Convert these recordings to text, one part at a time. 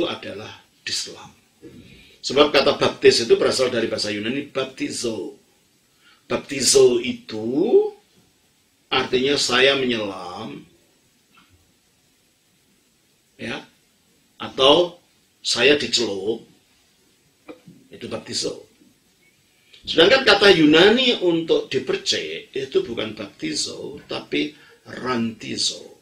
itu adalah diselam. Sebab kata baptis itu berasal dari bahasa Yunani baptizo. Baptizo itu artinya saya menyelam, ya, atau saya dicelup, itu baptizo. Sedangkan kata Yunani untuk dipercik itu bukan baptizo, tapi rantizo.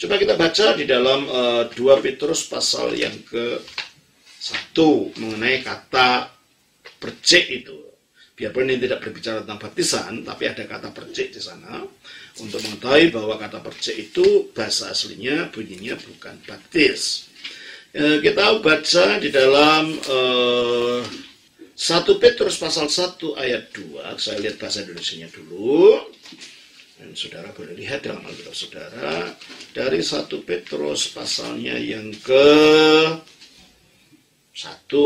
Coba kita baca di dalam 2 Petrus pasal yang ke-1 mengenai kata percik itu. Biarpun ini tidak berbicara tentang baptisan, tapi ada kata percik di sana untuk mengetahui bahwa kata percik itu bahasa aslinya bunyinya bukan baptis. Kita baca di dalam 1 Petrus pasal 1 ayat 2. Saya lihat bahasa Indonesianya dulu. Dan saudara boleh lihat dalam Alkitab saudara dari 1 Petrus pasalnya yang ke-1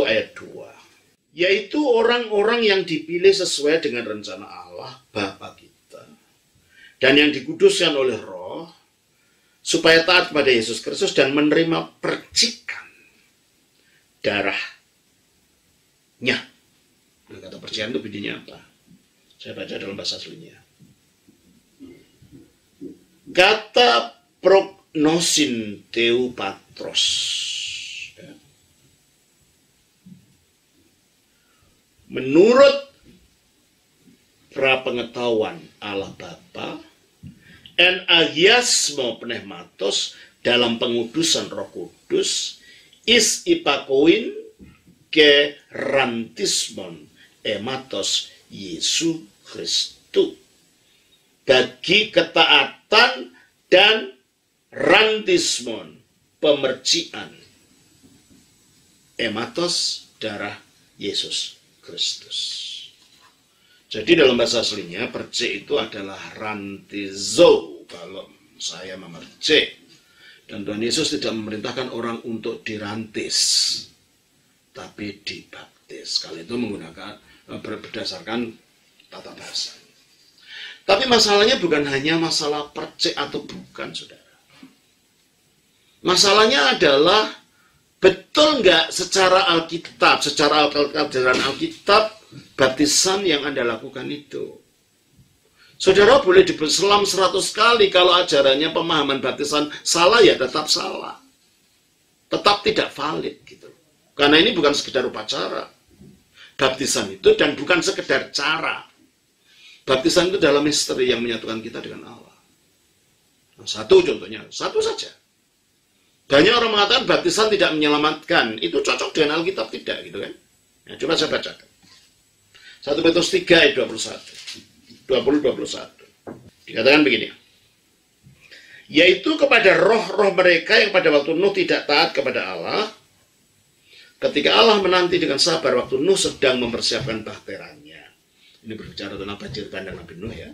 ayat 2. Yaitu orang-orang yang dipilih sesuai dengan rencana Allah Bapa kita. Dan yang dikuduskan oleh Roh supaya taat kepada Yesus Kristus dan menerima percikan darahnya. Nah, kata percikan itu bunyinya apa? Saya baca dalam bahasa aslinya. Kata prognosin theopatros, ya. Menurut prapengetahuan Allah Bapa, en agiasmo pneumatos dalam pengudusan Roh Kudus, is ipakoin ke rantismon ematos Yesus Kristus. Bagi ketaatan dan rantismon, pemercian, ematos, darah Yesus Kristus. Jadi dalam bahasa aslinya, percik itu adalah rantizo, kalau saya memercik. Dan Tuhan Yesus tidak memerintahkan orang untuk dirantis, tapi dibaptis. Kali itu menggunakan, berdasarkan tata bahasa. Tapi masalahnya bukan hanya masalah percik atau bukan, saudara. Masalahnya adalah betul nggak secara Alkitab, secara ajaran Alkitab, baptisan yang Anda lakukan itu. Saudara boleh diselam 100 kali, kalau ajarannya pemahaman baptisan salah ya tetap salah. Tetap tidak valid gitu. Karena ini bukan sekedar upacara. Baptisan itu dan bukan sekedar cara. Baptisan itu adalah misteri yang menyatukan kita dengan Allah. Nah, satu contohnya, satu saja. Banyak orang mengatakan baptisan tidak menyelamatkan. Itu cocok dengan Alkitab tidak, gitu kan? Nah, coba saya bacakan. 1 Petrus 3 ayat 20-21. Dikatakan begini. Yaitu kepada roh-roh mereka yang pada waktu Nuh tidak taat kepada Allah, ketika Allah menanti dengan sabar waktu Nuh sedang mempersiapkan bahteranya. Ini berbicara tentang banjir bandang Nabi Nuh ya.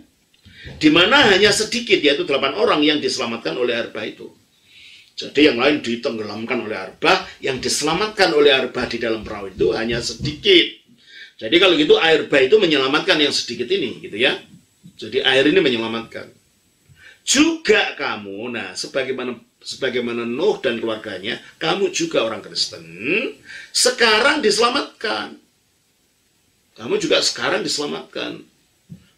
Di mana hanya sedikit, yaitu 8 orang yang diselamatkan oleh air bah itu. Jadi yang lain ditenggelamkan oleh air bah, yang diselamatkan oleh air bah di dalam perahu itu hanya sedikit. Jadi kalau gitu air bah itu menyelamatkan yang sedikit ini gitu ya. Jadi air ini menyelamatkan. Juga kamu, nah sebagaimana Nuh dan keluarganya, kamu juga orang Kristen, sekarang diselamatkan. Kamu juga sekarang diselamatkan.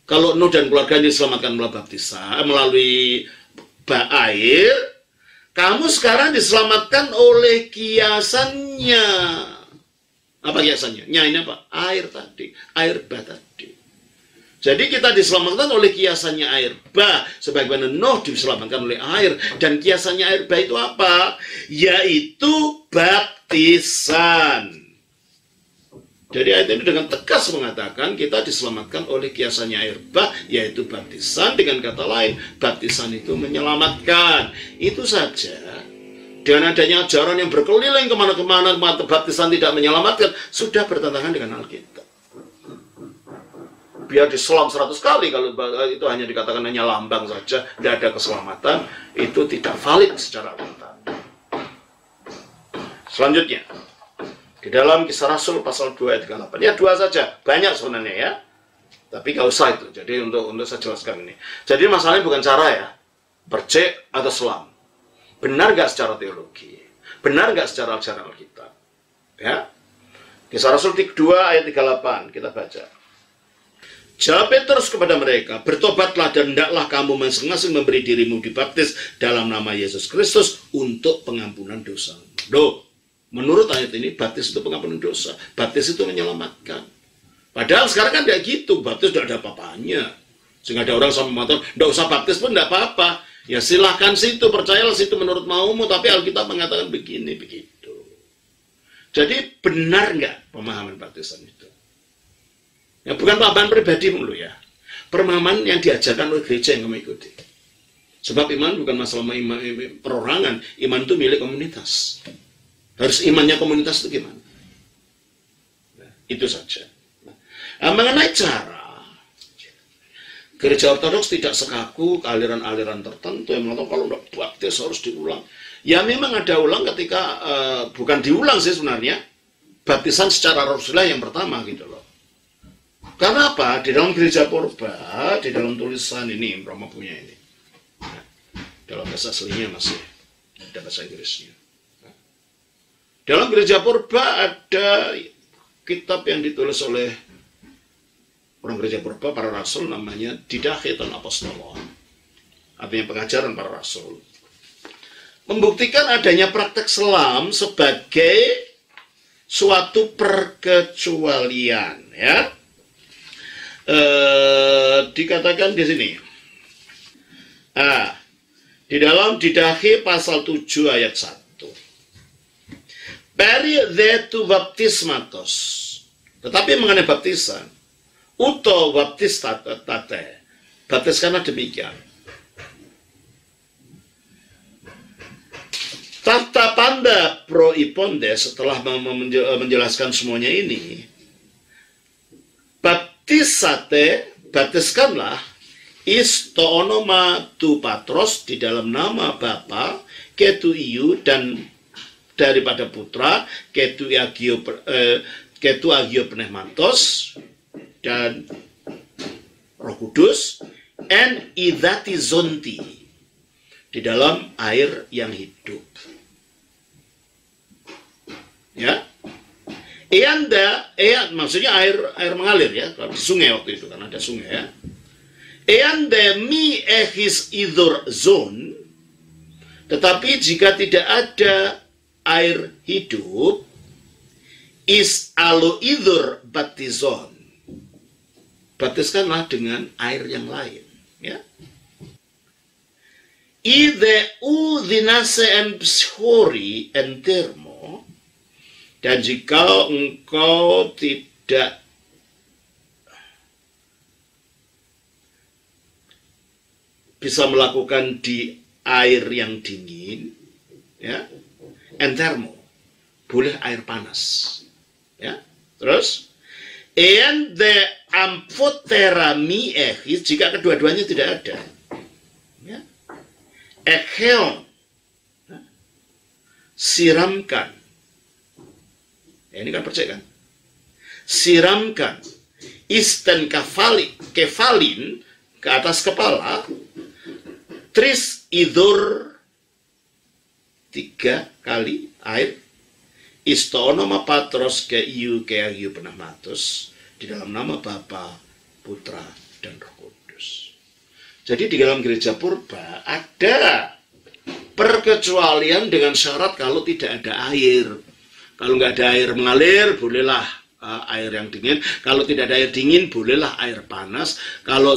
Kalau Nuh dan keluarganya diselamatkan melalui baptisan, melalui air, kamu sekarang diselamatkan oleh kiasannya. Apa kiasannya? Ini apa? Air tadi. Air bah tadi. Jadi kita diselamatkan oleh kiasannya air bah. Sebagaimana Nuh diselamatkan oleh air. Dan kiasannya air bah itu apa? Yaitu baptisan. Jadi ayat ini dengan tegas mengatakan kita diselamatkan oleh kiasannya air bah, yaitu baptisan. Dengan kata lain, baptisan itu menyelamatkan. Itu saja. Dengan adanya ajaran yang berkeliling kemana-kemana, baptisan tidak menyelamatkan, sudah bertentangan dengan Alkitab. Biar diselam 100 kali, kalau itu hanya dikatakan hanya lambang saja, tidak ada keselamatan, itu tidak valid secara Alkitab. Selanjutnya. Di dalam Kisah Rasul pasal 2 ayat 8. Ya 2 saja, banyak sebenarnya ya. Tapi nggak usah itu. Jadi untuk saya jelaskan ini. Jadi masalahnya bukan cara ya, percik atau selam. Benar nggak secara teologi? Benar nggak secara ajaran Alkitab? Ya. Kisah Rasul 2 ayat 38 kita baca. Jawab Petrus kepada mereka, bertobatlah dan hendaklah kamu masing-masing memberi dirimu dibaptis dalam nama Yesus Kristus untuk pengampunan dosa. Loh, menurut ayat ini baptis itu pengampunan dosa. Baptis itu menyelamatkan. Padahal sekarang kan tidak gitu, baptis tidak ada apa-apanya. Sehingga ada orang sama mengatakan, tidak usah baptis pun tidak apa-apa. Ya silahkan situ, percayalah situ menurut maumu, tapi Alkitab mengatakan begini, begitu. Jadi benar nggak pemahaman baptisan itu? Ya bukan pemahaman pribadi mulu ya. Pemahaman yang diajarkan oleh gereja yang kamu ikuti. Sebab iman bukan masalah perorangan, iman itu milik komunitas. Harus imannya komunitas itu gimana? Nah, itu saja. Nah, mengenai cara, Gereja Ortodoks tidak sekaku aliran-aliran tertentu yang mengatakan kalau tidak baptis harus diulang. Ya memang ada ulang ketika, bukan diulang sih sebenarnya, baptisan secara rasulah yang pertama gitu loh. Karena apa? Di dalam Gereja Purba, di dalam tulisan ini, Roma punya ini. Nah, dalam bahasa aslinya masih ada bahasa Inggrisnya. Nah, dalam Gereja Purba ada kitab yang ditulis oleh orang Gereja Purba, para rasul, namanya Didacheton Apostolon. Artinya pengajaran para rasul. Membuktikan adanya praktek selam sebagai suatu perkecualian. Ya. Dikatakan di sini. Di dalam Didache pasal 7 ayat 1. Peri detu baptismatos. Tetapi mengenai baptisan, uto baptistate, baptiskanlah demikian. Tata panda pro iponde, setelah menjelaskan semuanya ini, baptisate, baptiskanlah isto onoma tu patros, di dalam nama Bapa, ketu iu, dan daripada putra, ketu agio pneumatos, dan Roh Kudus, en idati zonti, di dalam air yang hidup. Ya, maksudnya air mengalir ya, kalau di sungai waktu itu kan ada sungai ya. Eanda mi ehis idor zon, tetapi jika tidak ada air hidup, is alo idor baptizon, baptiskanlah dengan air yang lain, ya. Ide udinase en pshori en termo, dan jika engkau tidak bisa melakukan di air yang dingin, ya, en termo, boleh air panas, ya. Terus en de amphoterami echis, jika kedua-duanya tidak ada, ya, ekheon, ya, siramkan. Ya, ini kan percaya kan? Siramkan isten kefalin ke atas kepala, tris idur 3 kali air, istonoma patros ke iu pneumatos, di dalam nama Bapa, Putra, dan Roh Kudus. Jadi di dalam Gereja Purba ada perkecualian dengan syarat kalau tidak ada air. Kalau nggak ada air mengalir, bolehlah air yang dingin. Kalau tidak ada air dingin, bolehlah air panas. Kalau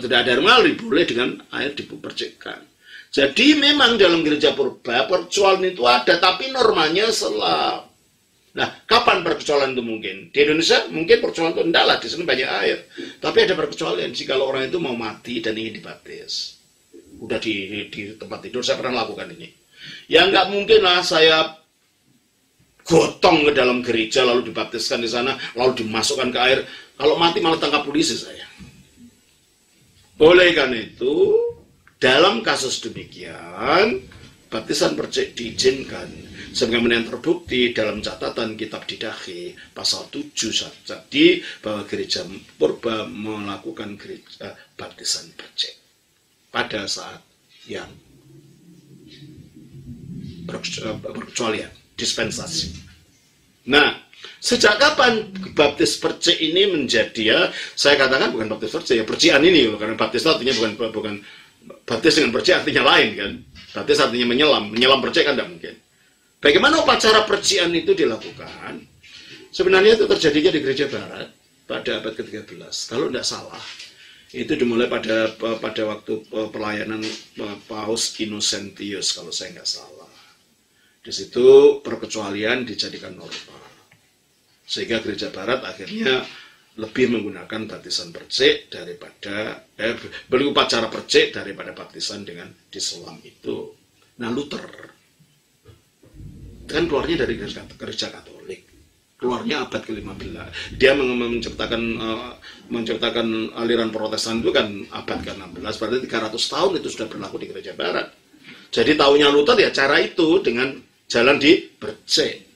tidak ada air mengalir, boleh dengan air dipercikkan. Jadi memang dalam Gereja Purba perkecualian itu ada, tapi normanya selam. Nah, kapan perkecualian itu mungkin? Di Indonesia mungkin perkecualian itu enggak lah, di sini banyak air. Tapi ada perkecualian jika orang itu mau mati dan ingin dibaptis. Udah di tempat tidur, saya pernah lakukan ini. Ya nggak mungkin lah saya gotong ke dalam gereja lalu dibaptiskan di sana lalu dimasukkan ke air, kalau mati malah tangkap polisi saya. Oleh karena itu dalam kasus demikian baptisan percik diizinkan sebagaimana yang terbukti dalam catatan kitab Didache pasal 7 jadi bahwa Gereja Purba melakukan baptisan percik pada saat yang perkecualian, dispensasi. Nah, sejak kapan baptis percik ini menjadi, ya saya katakan bukan baptis percik, ya percikan ini loh, karena baptis artinya bukan baptis dengan percik artinya lain kan. Baptis artinya menyelam percik kan tidak mungkin. Bagaimana upacara percikan itu dilakukan? Sebenarnya itu terjadinya di gereja barat pada abad ke-13. Kalau tidak salah, itu dimulai pada waktu pelayanan Paus Innocentius kalau saya nggak salah. Di situ perkecualian dijadikan norma. Sehingga gereja barat akhirnya lebih menggunakan baptisan percik daripada berupacara percik daripada baptisan dengan diselam itu. Nah, Luther kan keluarnya dari gereja Katolik. Keluarnya abad ke-15. Dia menciptakan aliran Protestan itu kan abad ke-16, berarti 300 tahun itu sudah berlaku di gereja barat. Jadi taunya Luther ya cara itu dengan jalan di percik.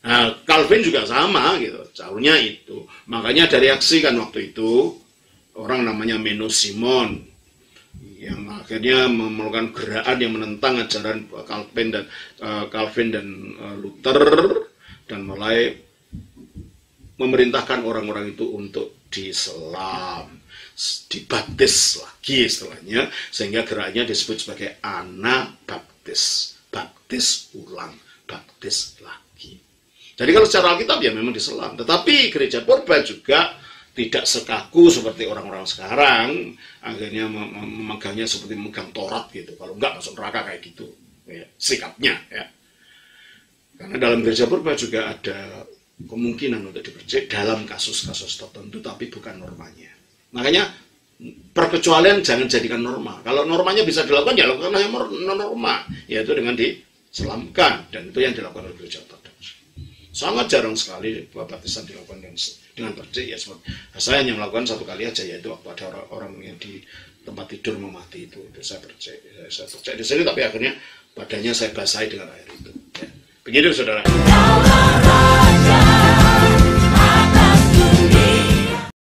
Nah, Calvin juga sama gitu, jauhnya itu. Makanya ada reaksi kan waktu itu, orang namanya Menno Simon, yang akhirnya melakukan gerakan yang menentang ajaran Calvin dan Luther, dan mulai memerintahkan orang-orang itu untuk diselam, dibaptis lagi istilahnya, sehingga gerakannya disebut sebagai Anabaptis, baptis ulang, baptis lagi. Jadi kalau secara Alkitab ya memang diselam, tetapi gereja purba juga tidak sekaku seperti orang-orang sekarang, akhirnya memegangnya seperti memegang Taurat gitu, kalau enggak masuk neraka kayak gitu, ya, sikapnya ya. Karena dalam gereja purba juga ada kemungkinan untuk dipercik dalam kasus-kasus tertentu, tapi bukan normanya. Makanya perkecualian jangan jadikan norma. Kalau normanya bisa dilakukan, ya lakukan yang norma, yaitu dengan diselamkan, dan itu yang dilakukan oleh gereja Ortodoks. Sangat jarang sekali baptisan dilakukan dengan percik. Ya, saya hanya melakukan satu kali aja, yaitu waktu ada orang yang di tempat tidur mau mati itu saya percik di sini, tapi akhirnya badannya saya basahi dengan air itu. Ya. Begitu, saudara.